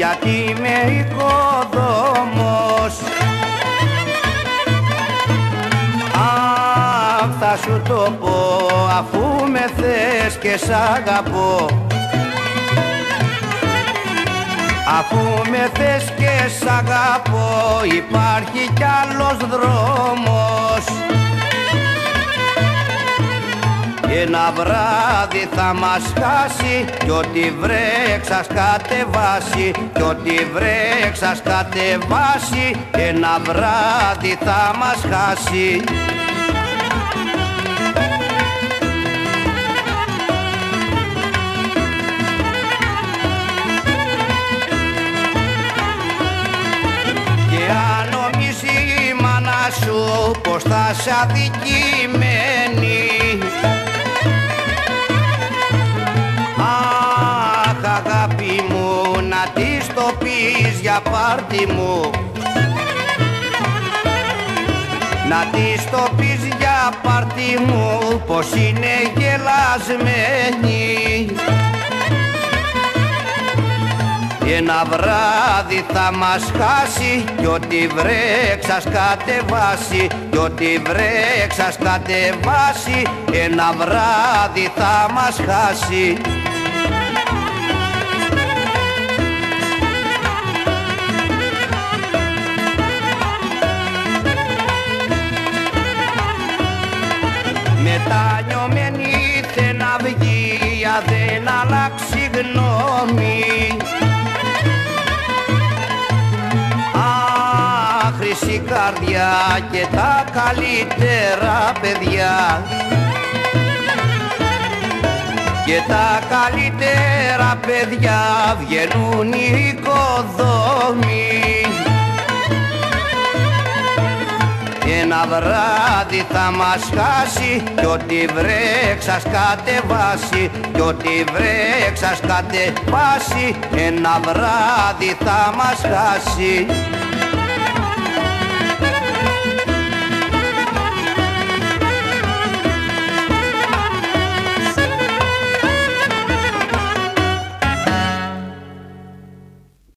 γιατί είμαι οικοδόμος. Αχ, θα σου το πω αφού με θες και σ' αγαπώ. Αφού με θες και σ' αγαπώ, υπάρχει κι άλλος δρόμος. Ένα βράδυ θα μας χάσει κι ό,τι βρέξας κατεβάσει, κι ό,τι βρέξας κατεβάσει, ένα βράδυ θα μας χάσει. Και αν νομίζει η μάνα σου πως θα σε αδικημένη, αγάπη μου, να της το πεις για πάρτι μου. Να της το πεις για πάρτι μου πως είναι γελασμένη. Ένα βράδυ θα μας χάσει κι ό,τι βρέξας κατεβάσει, κι ό,τι βρέξας κατεβάσει, ένα βράδυ θα μας χάσει. Μετανιωμένη θε να βγει, δεν αλλάξει γνώμη. Χρυσή καρδιά και τα καλύτερα παιδιά, και τα καλύτερα παιδιά βγαίνουν οι οικοδόμοι. Ένα βράδυ θα μας χάσει κι ό,τι βρέξας κατεβάσει, κι ό,τι βρέξας κατεβάσει, ένα βράδυ θα μας χάσει.